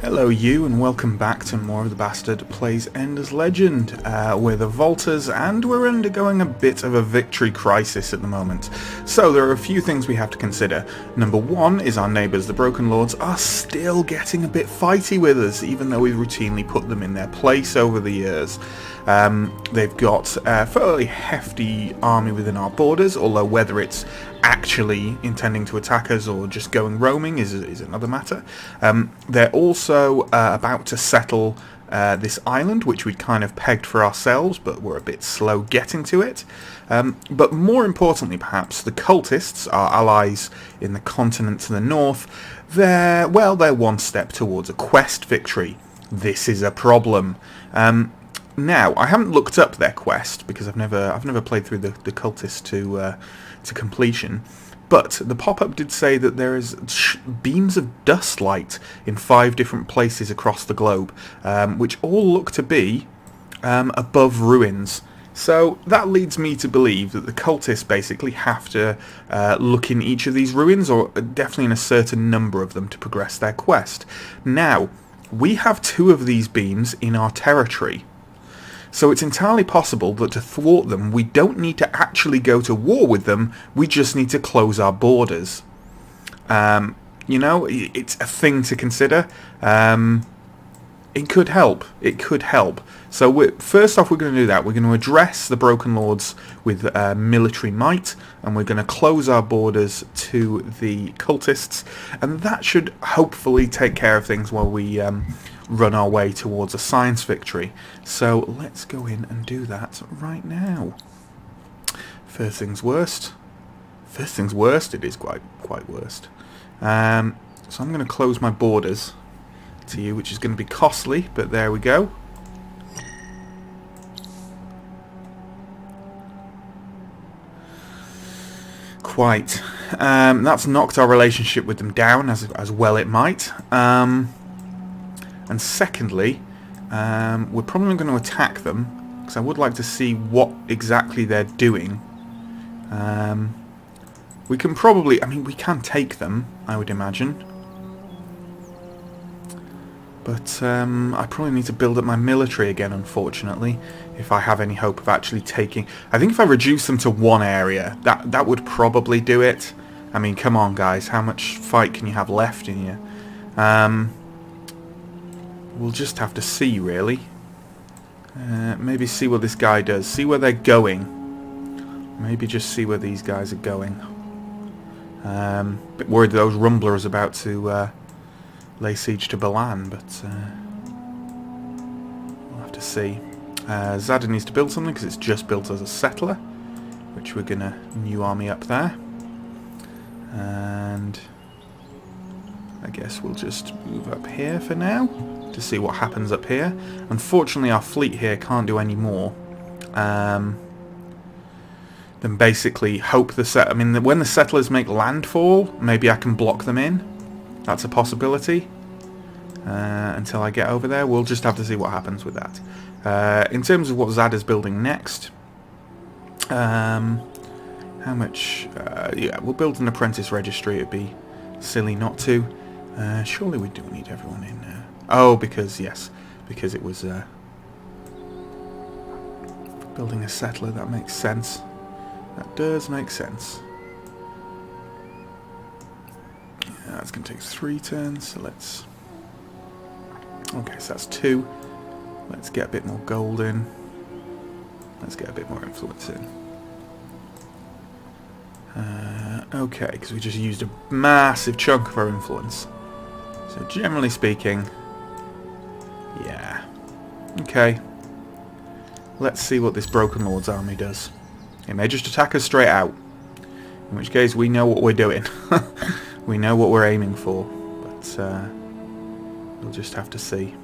Hello you, and welcome back to more of the Bastard Plays Ender's Legend. We're the Vaulters, and we're undergoing a bit of a victory crisis at the moment. So there are a few things we have to consider. Number one is our neighbours, the Broken Lords, are still getting a bit fighty with us, even though we've routinely put them in their place over the years. They've got a fairly hefty army within our borders, although whether it's actually intending to attack us or just going roaming is another matter. They're also about to settle this island, which we'd kind of pegged for ourselves, but we're a bit slow getting to it. But more importantly, perhaps, the cultists, our allies in the continent to the north, they're one step towards a quest victory. This is a problem. Now, I haven't looked up their quest because I've never played through the cultists to completion, but the pop-up did say that there is beams of dust light in 5 different places across the globe, which all look to be above ruins. So that leads me to believe that the cultists basically have to look in each of these ruins, or definitely in a certain number of them, to progress their quest. Now, we have 2 of these beams in our territory. So it's entirely possible that to thwart them, we don't need to actually go to war with them, we just need to close our borders. You know, it's a thing to consider. It could help. It could help. So first off, we're going to do that. We're going to address the Broken Lords with military might, and we're going to close our borders to the cultists, and that should hopefully take care of things while we run our way towards a science victory. So let's go in and do that right now. First things worst. First things worst, it is quite worst. So I'm going to close my borders to you, which is going to be costly, but there we go. Quite. That's knocked our relationship with them down, as well it might. And secondly, we're probably going to attack them, because I would like to see what exactly they're doing. We can probably, we can take them, I would imagine. But I probably need to build up my military again, unfortunately, if I have any hope of actually taking... I think if I reduce them to one area, that would probably do it. I mean, come on, guys, how much fight can you have left in you? We'll just have to see, really. Maybe see what this guy does. See where they're going. Maybe just see where these guys are going. Bit worried those rumblers are about to lay siege to Balan, but we'll have to see. Zada needs to build something because it's just built as a settler, which we're going to new army up there. And I guess we'll just move up here for now to see what happens up here. Unfortunately, our fleet here can't do any more than basically hope when the settlers make landfall, maybe I can block them in. That's a possibility. Until I get over there, we'll just have to see what happens with that. In terms of what Zada's building next, how much? Yeah, we'll build an apprentice registry. It'd be silly not to. Surely we do need everyone in there. Oh, because it was building a settler. That makes sense. That does make sense. Yeah, that's going to take 3 turns. So let's. Okay, so that's 2. Let's get a bit more gold in. Let's get a bit more influence in. Okay, because we just used a massive chunk of our influence. So generally speaking, yeah. Okay. Let's see what this Broken Lord's army does. It may just attack us straight out. In which case we know what we're doing. We know what we're aiming for. But we'll just have to see.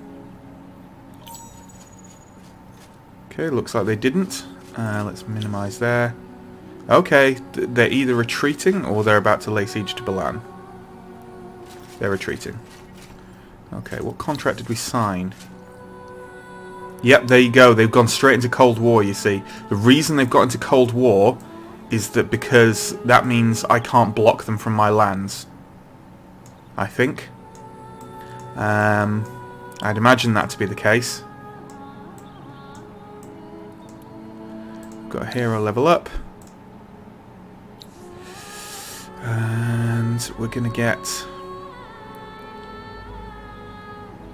Okay, looks like they didn't. Let's minimise there. Okay, they're either retreating or they're about to lay siege to Balan. They're retreating. Okay, what contract did we sign? Yep, there you go. They've gone straight into Cold War, you see. The reason they've got into Cold War is that because that means I can't block them from my lands. I think. I'd imagine that to be the case. Got a hero level up. And we're going to get...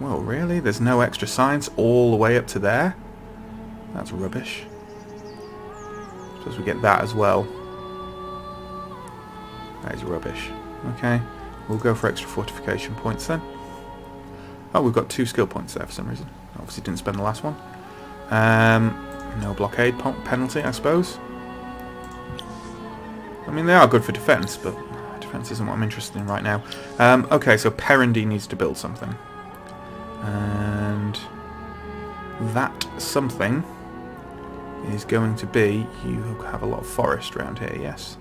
Well, really? There's no extra science all the way up to there? That's rubbish. Suppose we get that as well. That is rubbish. Okay, we'll go for extra fortification points then. Oh, we've got 2 skill points there for some reason. Obviously didn't spend the last one. No blockade penalty, I suppose. I mean, they are good for defense, but defense isn't what I'm interested in right now. Okay, so Perendy needs to build something. And that something is going to be... You have a lot of forest around here, yes?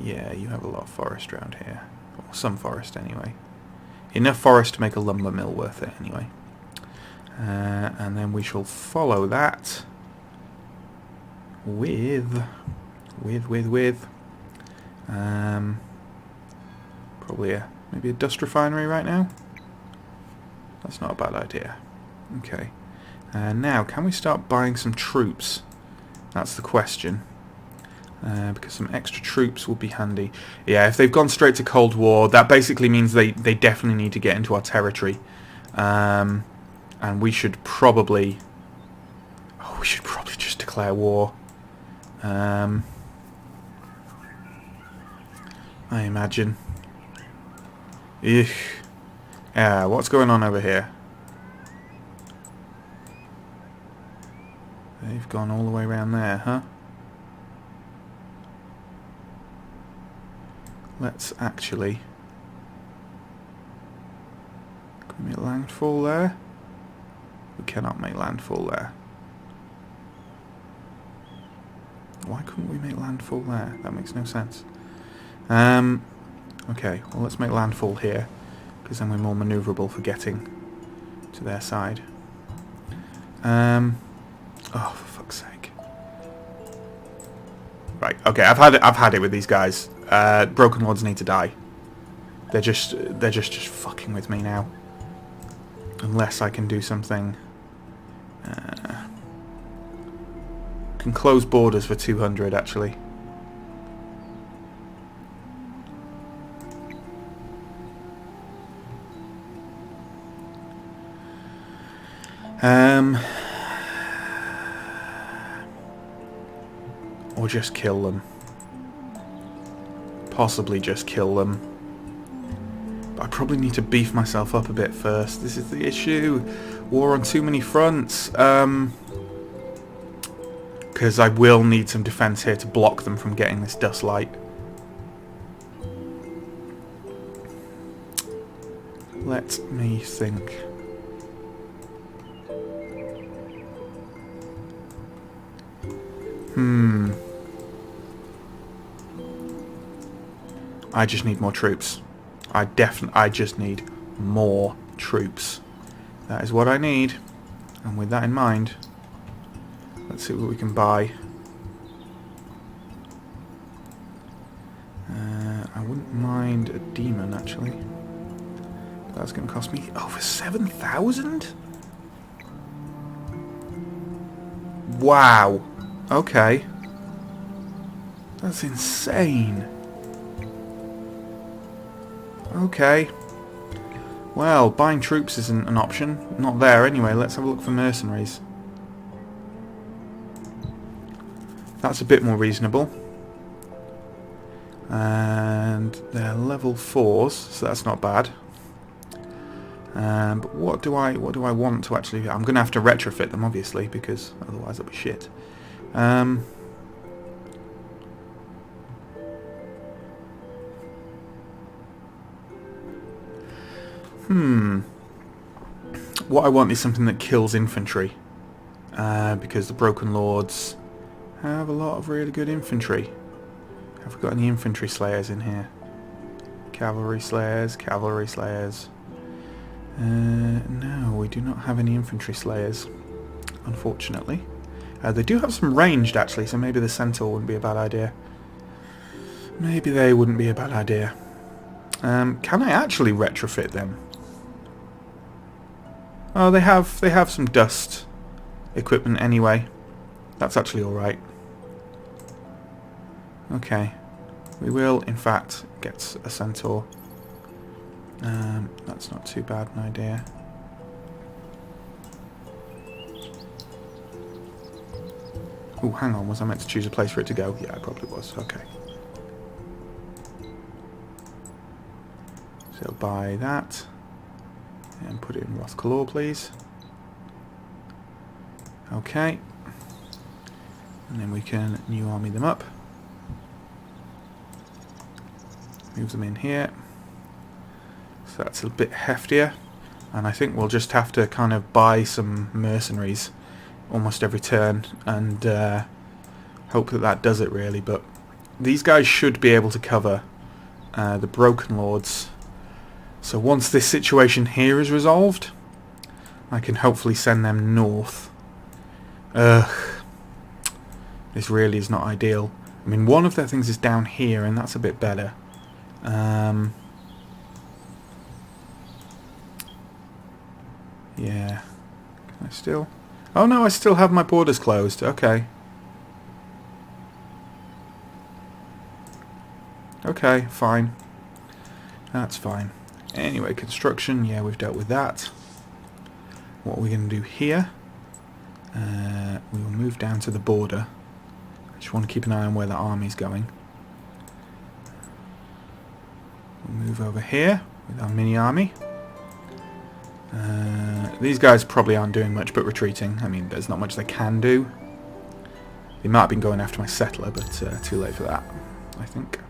Yeah, you have a lot of forest around here. Or some forest, anyway. Enough forest to make a lumber mill worth it, anyway. And then we shall follow that with probably maybe a dust refinery right now. That's not a bad idea. Okay. Now, can we start buying some troops? That's the question. Because some extra troops will be handy. Yeah, if they've gone straight to Cold War, that basically means they definitely need to get into our territory. And we should probably... Oh, we should probably just declare war. I imagine. Eugh. Yeah, what's going on over here? They've gone all the way around there, huh? Let's actually... Can we make landfall there? We cannot make landfall there. Why couldn't we make landfall there? That makes no sense. Okay, well let's make landfall here, because then we're more manoeuvrable for getting to their side. Oh, for fuck's sake. Right, okay, I've had it with these guys. Broken Lords need to die. They're just fucking with me now. Unless I can do something. Can close borders for 200 actually. Or just kill them. Possibly just kill them. But I probably need to beef myself up a bit first. This is the issue. War on too many fronts. Because I will need some defense here to block them from getting this dust light. Let me think. I just need more troops. I just need more troops. That is what I need. And with that in mind, let's see what we can buy. I wouldn't mind a demon actually. That's going to cost me over 7,000? Wow. Okay. That's insane. Okay. Well, buying troops isn't an option. Not there anyway. Let's have a look for mercenaries. That's a bit more reasonable. And they're level 4s, so that's not bad. But what do I want to actually... I'm going to have to retrofit them, obviously, because otherwise it'll be shit. What I want is something that kills infantry. Because the Broken Lords have a lot of really good infantry. Have we got any infantry slayers in here? Cavalry slayers, cavalry slayers. No, we do not have any infantry slayers, unfortunately. They do have some ranged, actually, so maybe the centaur wouldn't be a bad idea. Maybe they wouldn't be a bad idea. Can I actually retrofit them? Oh, they have some dust equipment anyway. That's actually alright. Okay. We will, in fact, get a centaur. That's not too bad an idea. Oh, hang on. Was I meant to choose a place for it to go? Yeah, I probably was. Okay. So buy that. And put it in Rothkalor, please. Okay. And then we can new army them up. Move them in here. So that's a bit heftier. And I think we'll just have to kind of buy some mercenaries almost every turn and hope that that does it really. But these guys should be able to cover the Broken Lords. So once this situation here is resolved, I can hopefully send them north. Ugh. This really is not ideal. I mean, one of their things is down here, and that's a bit better. Yeah. Can I still... Oh no, I still have my borders closed. Okay. Okay, fine. That's fine. Anyway, construction, yeah, we've dealt with that. What are we going to do here? We will move down to the border. I just want to keep an eye on where the army's going. We'll move over here with our mini army. These guys probably aren't doing much but retreating. I mean, there's not much they can do. They might have been going after my settler, but too late for that, I think.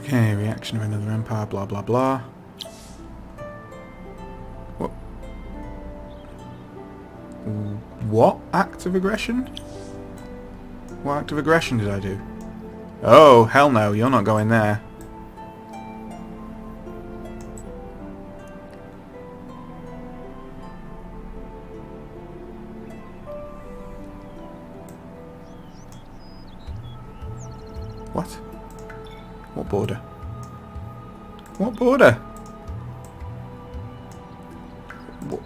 Okay, reaction of another empire, blah blah blah. What? What act of aggression? What act of aggression did I do? Oh, hell no, you're not going there. What? What border? What border?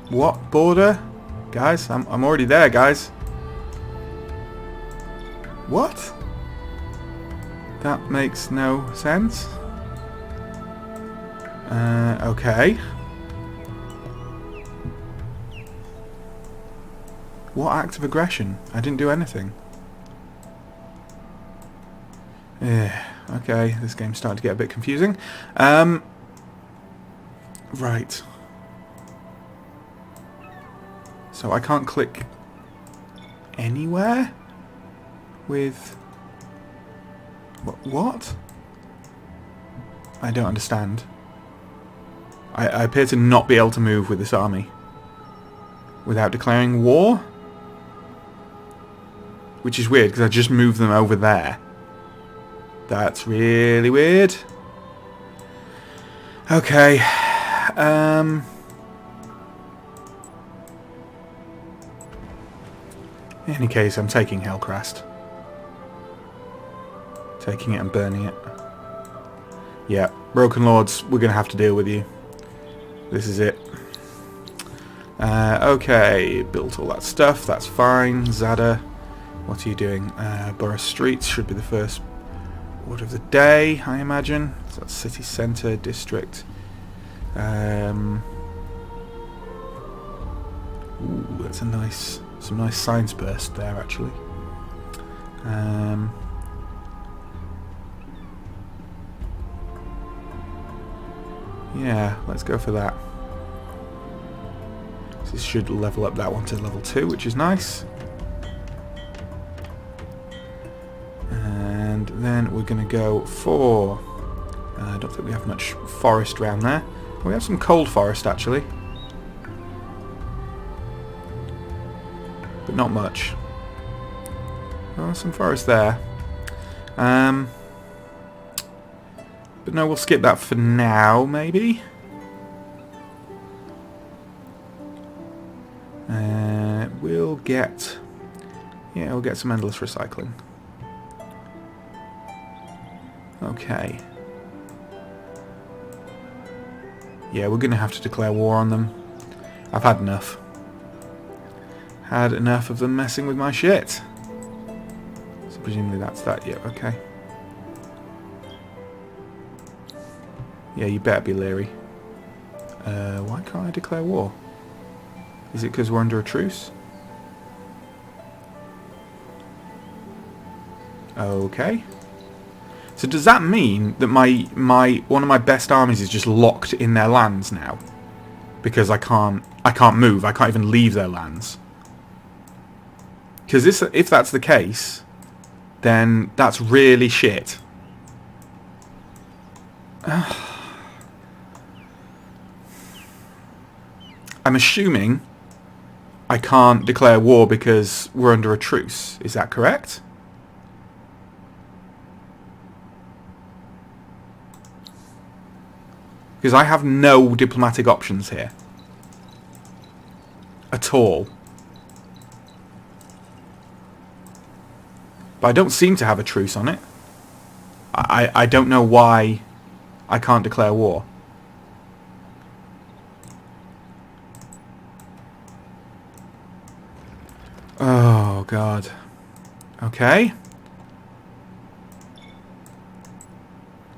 What border? Guys, I'm already there, guys. What? That makes no sense. Okay. What act of aggression? I didn't do anything. Okay, this game's starting to get a bit confusing. Right. So I can't click anywhere with... What? I don't understand. I appear to not be able to move with this army without declaring war, which is weird because I just moved them over there. That's really weird. Okay. In any case, I'm taking Hellcrest. Taking it and burning it. Yeah, Broken Lords, we're going to have to deal with you. This is it. Okay, built all that stuff, that's fine. Zada, what are you doing? Borough Streets should be the first order of the day, I imagine. So that's city centre, district. Ooh, that's a nice, some nice science burst there actually. Yeah, let's go for that. This should level up that one to level 2, which is nice. And then we're going to go for... I don't think we have much forest around there. We have some cold forest actually. But not much. Oh, some forest there. But no, we'll skip that for now, maybe. we'll get... yeah, we'll get some endless recycling. Okay. Yeah, we're going to have to declare war on them. I've had enough. Had enough of them messing with my shit. So presumably that's that. Yeah, okay. Yeah, you better be leery. Why can't I declare war? Is it because we're under a truce? Okay. So does that mean that one of my best armies is just locked in their lands now? Because I can't move. I can't even leave their lands. Because if that's the case, then that's really shit. I'm assuming I can't declare war because we're under a truce. Is that correct? Because I have no diplomatic options here. At all. But I don't seem to have a truce on it. I don't know why I can't declare war. Oh, God. Okay.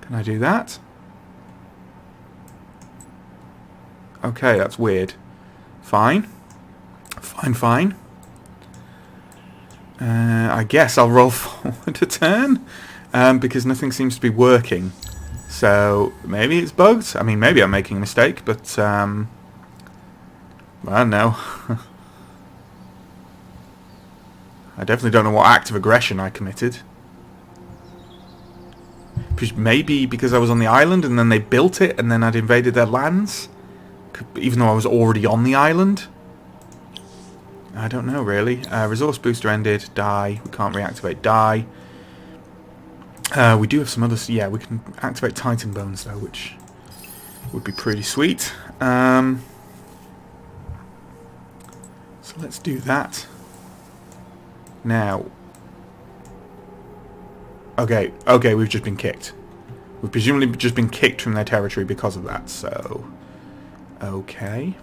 Can I do that? Okay, that's weird. Fine. Fine. I guess I'll roll forward a turn. Because nothing seems to be working. So, maybe it's bugged. I mean, maybe I'm making a mistake, but, I don't know. I definitely don't know what act of aggression I committed. Maybe because I was on the island and then they built it and then I'd invaded their lands? Even though I was already on the island? I don't know, really. Resource booster ended. Die. We can't reactivate die. We do have some others. Yeah, we can activate Titan Bones, though, which would be pretty sweet. So let's do that. Now. Okay, we've just been kicked. We've presumably just been kicked from their territory because of that, so... Okay.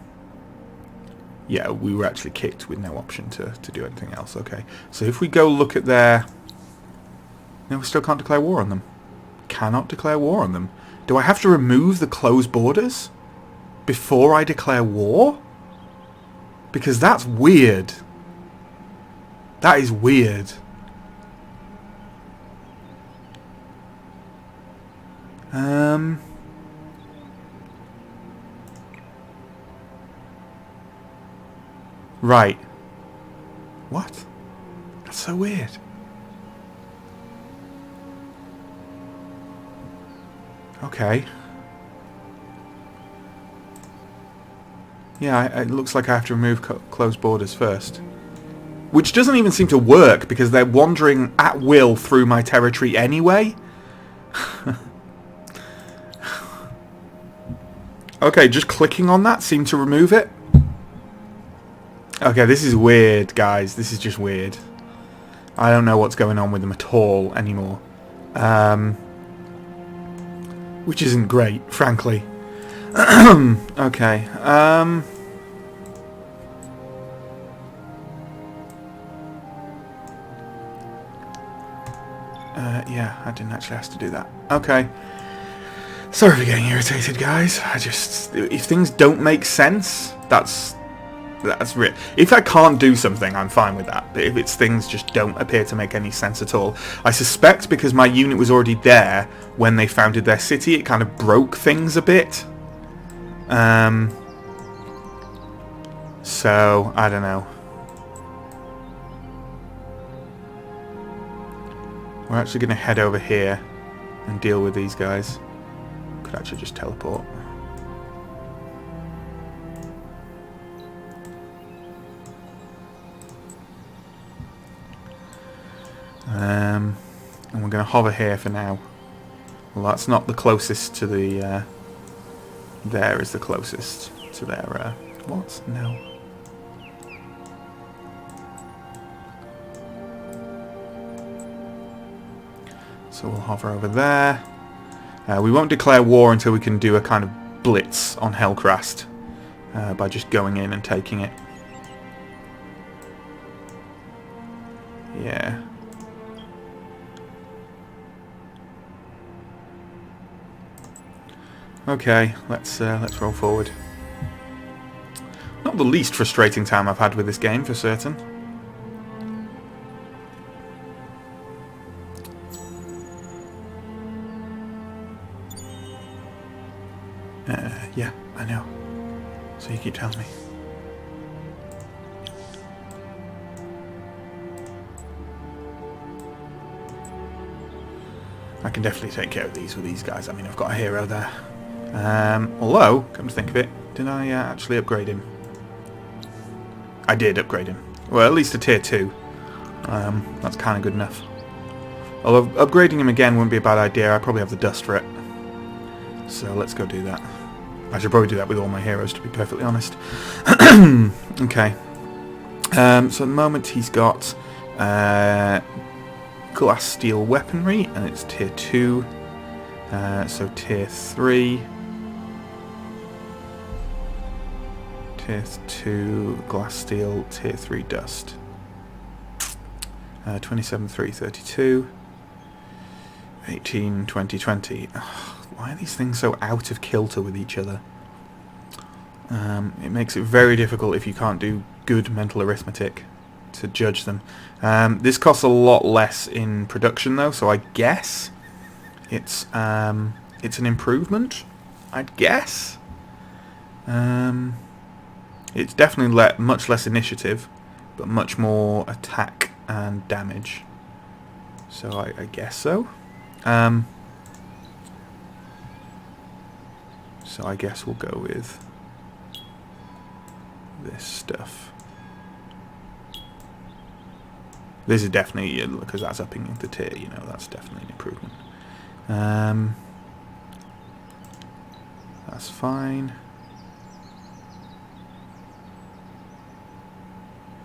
Yeah, we were actually kicked with no option to do anything else. Okay, so if we go look at their... No, we still can't declare war on them. Cannot declare war on them. Do I have to remove the closed borders before I declare war? Because that's weird. That is weird. Right. What? That's so weird. Okay. Yeah, it looks like I have to remove closed borders first. Which doesn't even seem to work because they're wandering at will through my territory anyway. Okay, just clicking on that seemed to remove it. Okay, this is weird, guys. This is just weird. I don't know what's going on with them at all anymore. Which isn't great, frankly. Okay. Yeah, I didn't actually have to do that. Okay. Sorry for getting irritated, guys. If things don't make sense, that's real. If I can't do something, I'm fine with that. But if it's things just don't appear to make any sense at all, I suspect because my unit was already there when they founded their city, it kind of broke things a bit. So I don't know. We're actually going to head over here and deal with these guys. Could actually just teleport. And we're going to hover here for now. Well, that's not the closest to the... there is the closest to their... what? No. So we'll hover over there. We won't declare war until we can do a kind of blitz on Hellcrast by just going in and taking it. Yeah. Okay, let's roll forward. Not the least frustrating time I've had with this game, for certain. Yeah, I know. So you keep telling me. I can definitely take care of these with these guys. I mean, I've got a hero there. Although, come to think of it, did I actually upgrade him? I did upgrade him. Well, at least to tier 2. That's kind of good enough. Although upgrading him again wouldn't be a bad idea. I probably have the dust for it. So let's go do that. I should probably do that with all my heroes, to be perfectly honest. Okay. So at the moment he's got glass steel weaponry, and it's tier 2. So tier 3. Tier 2 glass steel, tier 3 dust. 27, 3, 32. 18, 20, 20. Ugh, why are these things so out of kilter with each other? It makes it very difficult if you can't do good mental arithmetic to judge them. This costs a lot less in production though, so I guess it's an improvement. I'd guess. It's definitely much less initiative, but much more attack and damage. So I guess so. So I guess we'll go with this stuff. This is definitely, because that's upping the tier, you know, that's definitely an improvement. That's fine.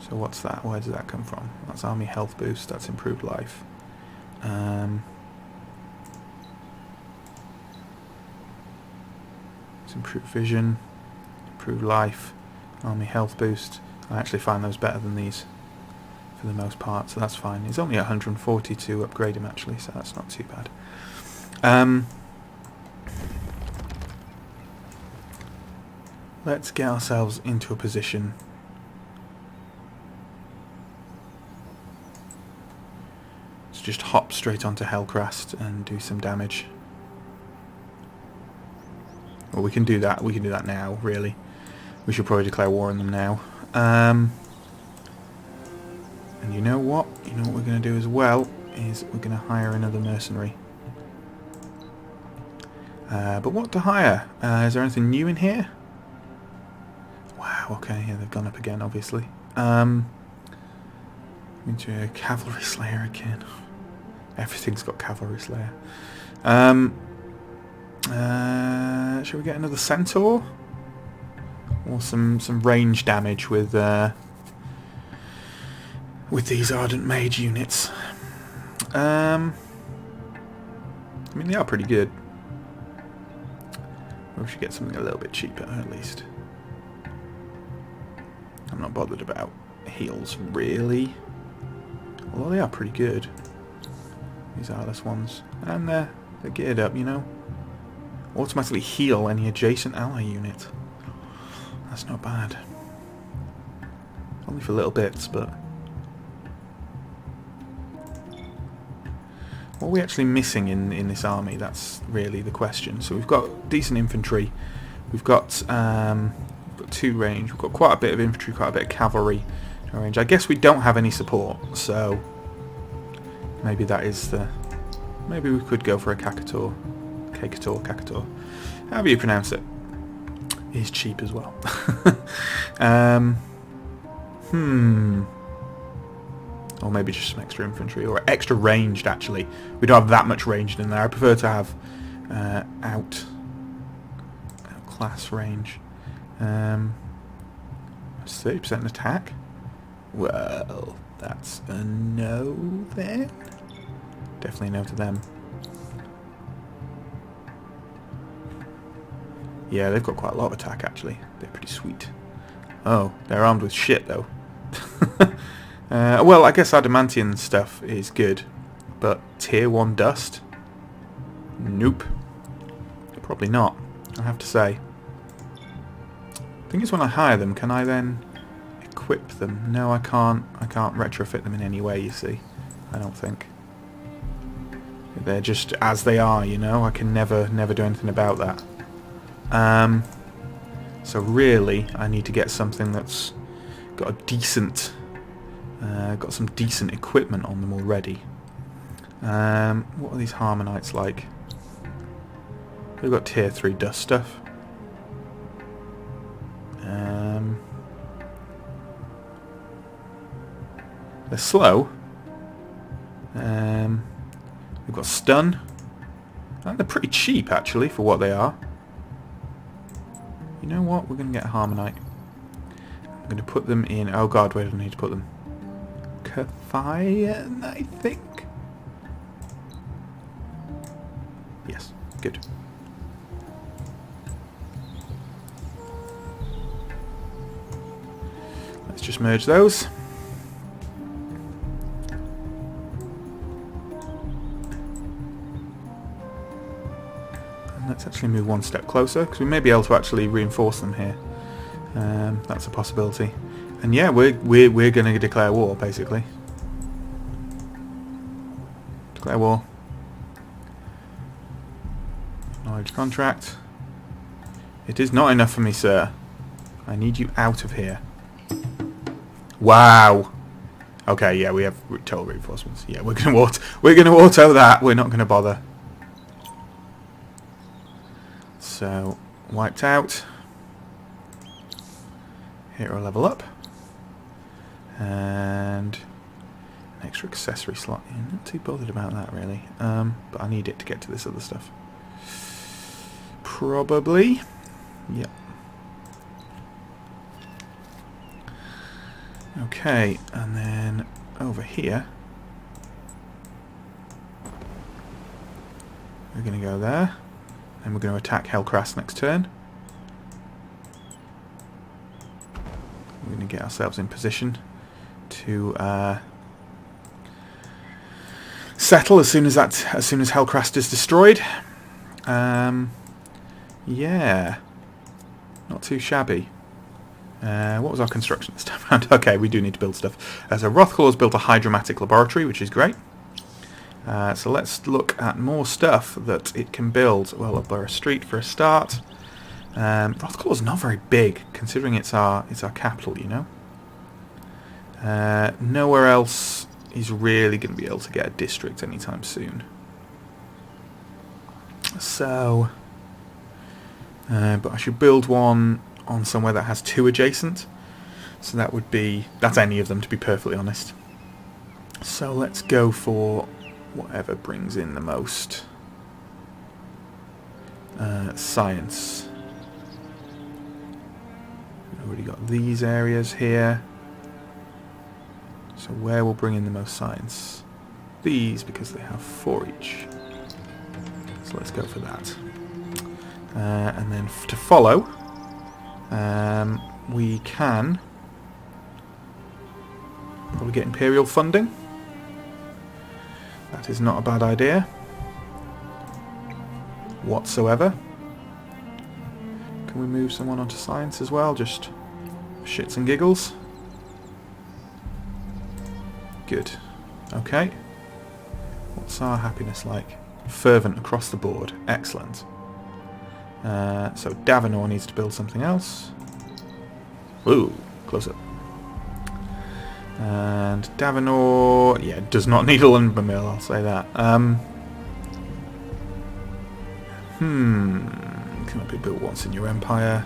So what's that? Where does that come from? That's army health boost, that's improved life. It's improved vision, improved life, army health boost. I actually find those better than these for the most part, so that's fine. It's only 140 to upgrade him actually, so that's not too bad. Let's get ourselves into a position to just hop straight onto Hellcrast and do some damage. Well, we can do that. We can do that now, really. We should probably declare war on them now. And you know what? You know what we're going to do as well is we're going to hire another mercenary. But what to hire? Is there anything new in here? Wow, okay, yeah, they've gone up again, obviously. Into a cavalry slayer again. Everything's got cavalry slayer. Shall we get another centaur? Or some range damage with these ardent mage units. I mean, they are pretty good. We should get something a little bit cheaper at least. I'm not bothered about heals really, although they are pretty good. These Arliss ones, and they're geared up, you know. Automatically heal any adjacent ally unit. That's not bad. Only for little bits, but what are we actually missing in this army? That's really the question. So we've got decent infantry. We've got 2 range. We've got quite a bit of infantry, quite a bit of cavalry range. I guess we don't have any support, so maybe that is the... Maybe we could go for a Kakator. Kakator. However you pronounce it. Is cheap as well. Or maybe just some extra infantry, or extra ranged actually. We don't have that much ranged in there. I prefer to have outclass range. 30% attack? Well, that's a no then. Definitely no to them. Yeah, they've got quite a lot of attack, actually. They're pretty sweet. Oh, they're armed with shit, though. Well, I guess adamantium stuff is good. But tier 1 dust? Nope. Probably not, I have to say. The thing is, when I hire them, can I then equip them? No, I can't. I can't retrofit them in any way, you see. I don't think. They're just as they are, you know. I can never do anything about that. So really, I need to get something that's got a decent, got some decent equipment on them already. What are these harmonites like? We've got tier 3 dust stuff. They're slow. We've got stun. And they're pretty cheap, actually, for what they are. You know what? We're going to get a harmonite. I'm going to put them in... Oh god, where do I need to put them? Cathian, I think? Yes, good. Let's just merge those. Let's actually move one step closer, because we may be able to actually reinforce them here. That's a possibility. And yeah, we're going to declare war, basically. Declare war. Knowledge contract. It is not enough for me, sir. I need you out of here. Wow. Okay, yeah, we have total reinforcements. Yeah, we're going to auto that. We're not going to bother. So, wiped out. Hero level up. And an extra accessory slot in. Not too bothered about that, really. But I need it to get to this other stuff. Probably. Yep. Okay, and then over here. We're going to go there. And we're going to attack Hellcrast next turn. We're going to get ourselves in position to settle as soon as Hellcrast is destroyed. Yeah, not too shabby. What was our construction this time around? Okay, we do need to build stuff. So Rothclaw has built a hydromatic laboratory, which is great. So let's look at more stuff that it can build. Well, a Borough Street for a start. Rothclaw's not very big, considering it's our capital, you know. Nowhere else is really going to be able to get a district anytime soon. So, but I should build one on somewhere that has 2 adjacent. So that's any of them, to be perfectly honest. So let's go for whatever brings in the most science. We've already got these areas here. So where will bring in the most science? These, because they have 4 each. So let's go for that. And then to follow, we can probably get Imperial funding. That is not a bad idea whatsoever. Can we move someone onto science as well, just for shits and giggles? Good. Okay. What's our happiness like? Fervent across the board. Excellent. So Davenor needs to build something else. Ooh, close up. And Davenor, yeah, does not need a lumber mill, I'll say that. Cannot be built once in your empire.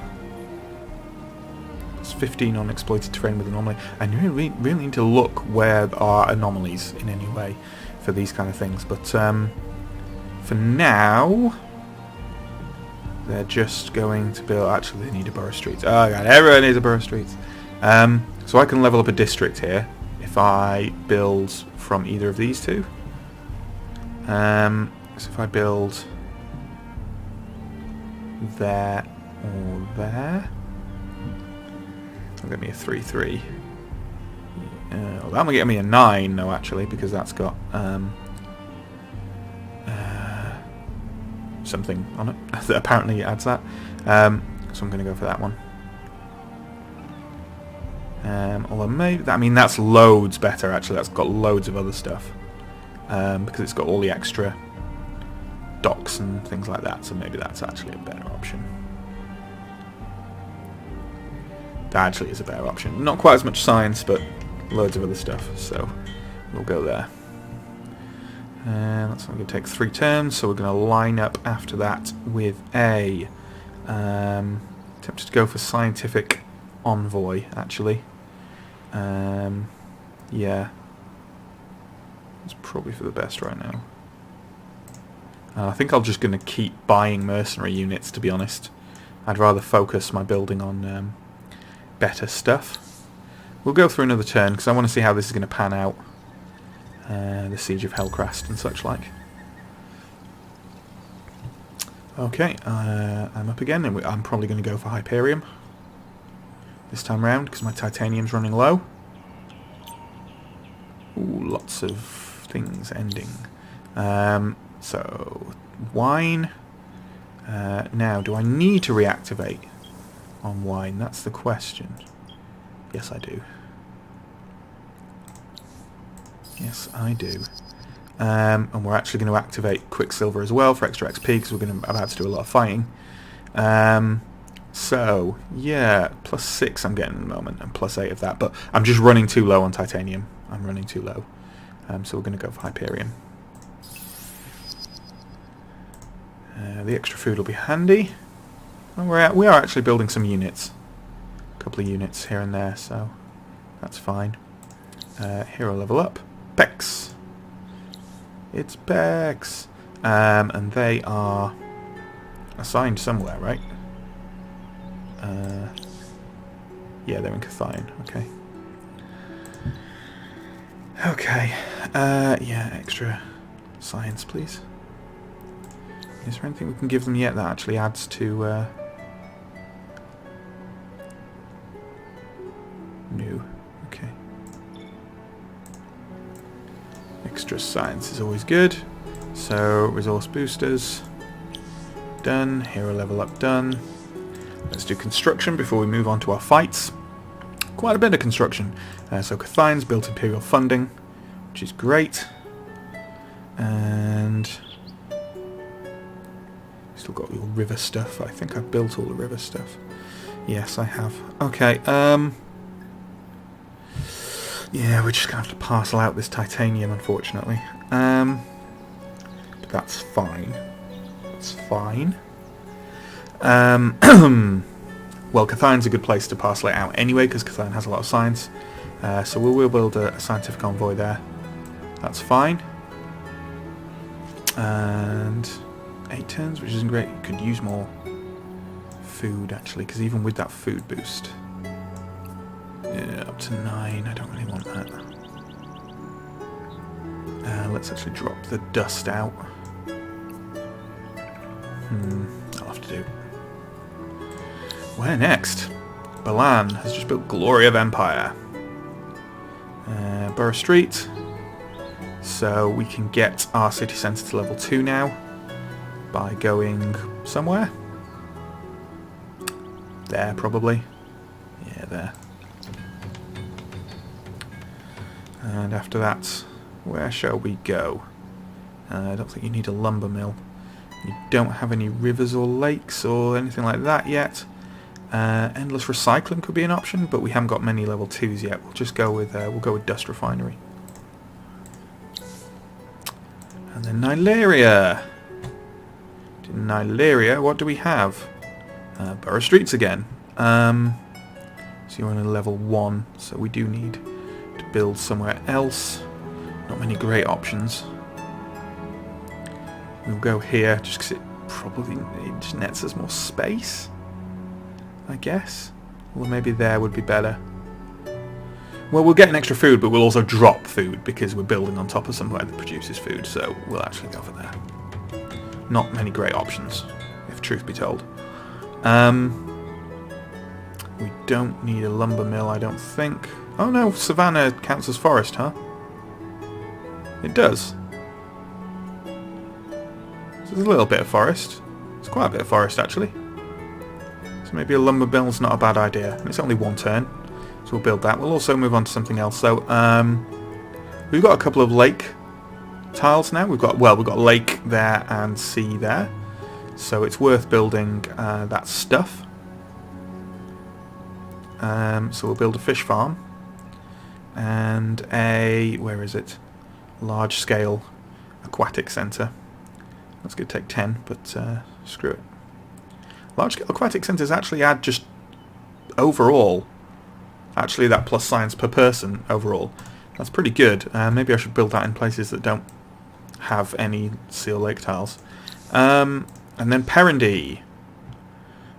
It's 15 on exploited terrain with anomaly. And you really need to look where there are anomalies in any way for these kind of things. But for now, they're just going to build... Actually, they need a Borough Street. Oh god, everyone needs a Borough Street. So I can level up a district here if I build from either of these two. So if I build there or there. That'll get me a 3-3. Well, that will get me a 9, no, actually, because that's got something on it that apparently adds that. So I'm going to go for that one. Although maybe that's loads better. Actually, that's got loads of other stuff because it's got all the extra docks and things like that. So maybe that's actually a better option. That actually is a better option. Not quite as much science, but loads of other stuff. So we'll go there. And that's going to take 3 turns. So we're going to line up after that with a tempted to go for scientific envoy, actually. Yeah, it's probably for the best right now. I think I'm just going to keep buying mercenary units, to be honest. I'd rather focus my building on better stuff. We'll go through another turn because I want to see how this is going to pan out. The Siege of Hellcrest and such like. Okay, I'm up again, and I'm probably going to go for Hyperium this time round because my titanium's running low. Ooh, lots of things ending. So, wine. Now, do I need to reactivate on wine? That's the question. Yes, I do. Yes, I do. And we're actually going to activate Quicksilver as well for extra XP because we're going to about to do a lot of fighting. So, yeah, +6 I'm getting at the moment, and +8 of that. But I'm just running too low on titanium. I'm running too low. So we're going to go for Hyperium. The extra food will be handy. And we are actually building some units. A couple of units here and there, so that's fine. Hero level up. Pex. It's Pex. And they are assigned somewhere, right? Yeah, they're in Cathian. Okay. Okay. Yeah, extra science, please. Is there anything we can give them yet that actually adds to... New. Okay. Extra science is always good. So, resource boosters. Done. Hero level up done. Let's do construction before we move on to our fights. Quite a bit of construction. So Cathian's built Imperial funding, which is great. And still got all river stuff. I think I've built all the river stuff. Yes, I have. Okay. Yeah, we're just gonna have to parcel out this titanium, unfortunately. But that's fine. That's fine. Well, Cathian's a good place to parcel it out anyway, because Cathian has a lot of science. So we will build a scientific envoy there. That's fine. And 8 turns, which isn't great. Could use more food, actually, because even with that food boost... Yeah, up to 9. I don't really want that. Let's actually drop the dust out. I'll have to do. Where next? Balan has just built Glory of Empire. Borough Street. So we can get our city centre to level 2 now by going somewhere. There, probably. Yeah, there. And after that, where shall we go? I don't think you need a lumber mill. You don't have any rivers or lakes or anything like that yet. Endless recycling could be an option, but we haven't got many level 2s yet. We'll just go with Dust Refinery. And then Nyleria. In Nyleria, what do we have? Borough Streets again. So you're on a level 1, so we do need to build somewhere else. Not many great options. We'll go here just because it just nets us more space, I guess. Or maybe there would be better. Well, we'll get an extra food, but we'll also drop food because we're building on top of somewhere that produces food, so we'll actually go for there. Not many great options, if truth be told. We don't need a lumber mill, I don't think. Oh no, savannah counts as forest, huh? It does. So there's a little bit of forest. It's quite a bit of forest, actually. So maybe a lumber mill's not a bad idea. And it's only one turn, so we'll build that. We'll also move on to something else. So, we've got a couple of lake tiles now. We've got lake there and sea there. So it's worth building that stuff. So we'll build a fish farm and a, where is it? Large scale aquatic centre. That's going to take 10, but screw it. Large scale aquatic centres actually add just overall, actually that plus science per person overall. That's pretty good. Maybe I should build that in places that don't have any seal lake tiles. And then Perendy.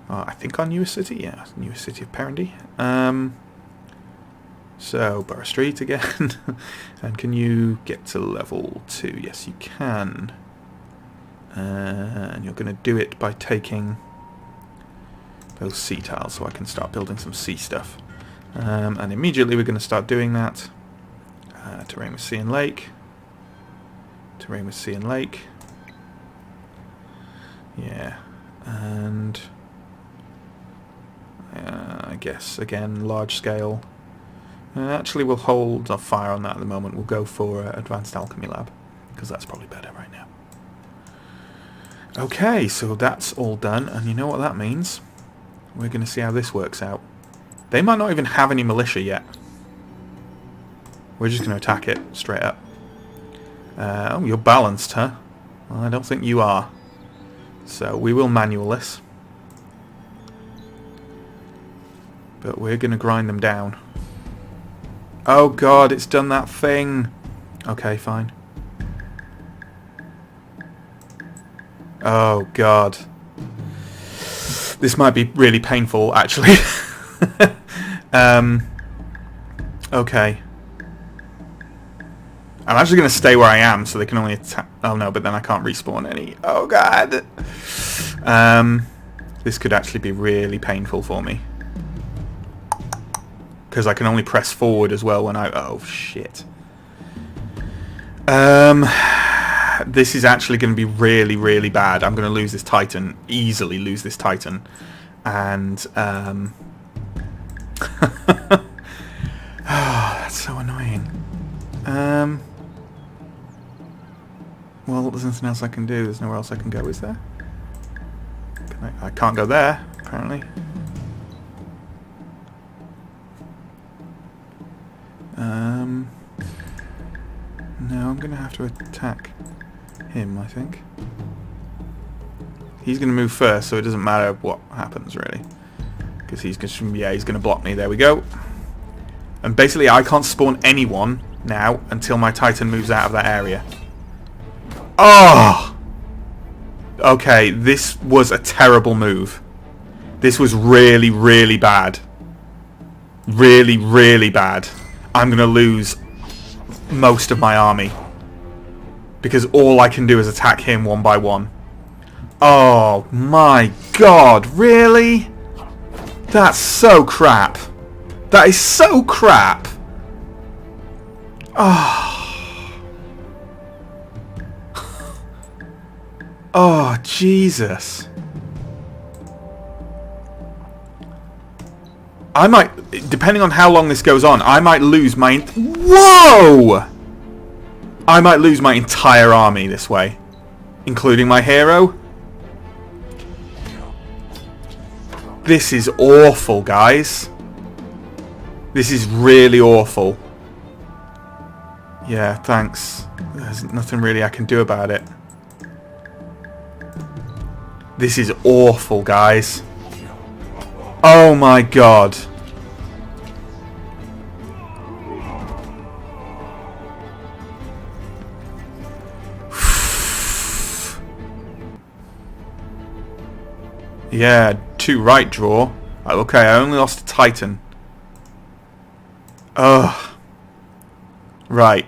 I think our newest city, yeah, newest city of Perendy. So, Borough Street again. And can you get to level 2? Yes, you can. And you're going to do it by taking those sea tiles, so I can start building some sea stuff. And immediately we're going to start doing that. Terrain with sea and lake. Terrain with sea and lake. Yeah. And I guess, again, large scale. Actually, we'll hold off fire on that at the moment. We'll go for Advanced Alchemy Lab, because that's probably better right now. Okay, so that's all done, and you know what that means? We're going to see how this works out. They might not even have any militia yet. We're just going to attack it straight up. Oh, you're balanced, huh? Well, I don't think you are. So we will manual this. But we're going to grind them down. Oh god, it's done that thing. Okay, fine. Oh god. This might be really painful, actually. Okay. I'm actually going to stay where I am, so they can only attack... Oh no, but then I can't respawn any. Oh god! This could actually be really painful for me. Because I can only press forward as well when I... Oh, shit. This is actually going to be really, really bad. I'm going to lose this Titan. Easily lose this Titan. And, oh, that's so annoying. Well, there's nothing else I can do. There's nowhere else I can go, is there? I can't go there, apparently. No, I'm going to have to attack him, I think. He's going to move first, so it doesn't matter what happens, really. Because he's going to block me. There we go. And basically, I can't spawn anyone now until my Titan moves out of that area. Oh! Okay, this was a terrible move. This was really, really bad. Really, really bad. I'm going to lose most of my army. Because all I can do is attack him one by one. Oh my god, really? That's so crap. That is so crap. Oh. Oh, Jesus. I might, depending on how long this goes on, I might lose my... Whoa! I might lose my entire army this way. Including my hero. This is awful, guys. This is really awful. Yeah, thanks. There's nothing really I can do about it. This is awful, guys. Oh my god. Yeah, 2 right draw. Okay, I only lost a Titan. Ugh. Right.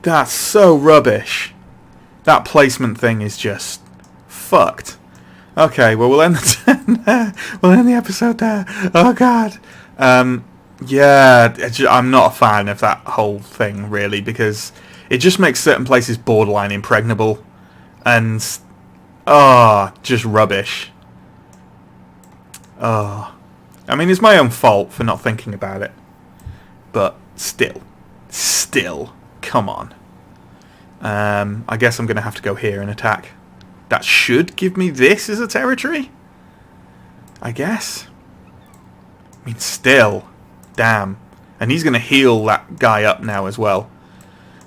That's so rubbish. That placement thing is just fucked. Okay, well, we'll end the turn there. We'll end the episode there. Oh, God. Yeah, I'm not a fan of that whole thing, really, because it just makes certain places borderline impregnable. And, just rubbish. I mean, it's my own fault for not thinking about it. But still, come on. I guess I'm going to have to go here and attack. That should give me this as a territory? I guess. I mean, still. Damn. And he's going to heal that guy up now as well.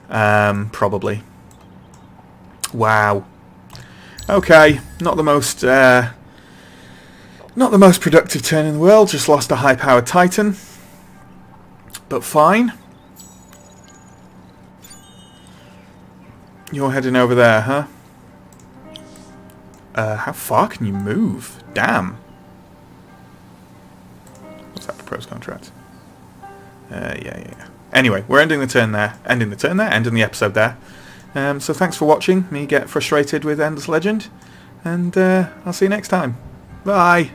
Probably. Wow. Okay. Not the most productive turn in the world. Just lost a high-powered Titan. But fine. You're heading over there, huh? How far can you move? Damn. What's that proposed contract? Yeah. Anyway, we're ending the turn there. Ending the episode there. So thanks for watching me get frustrated with Endless Legend. And I'll see you next time. Bye.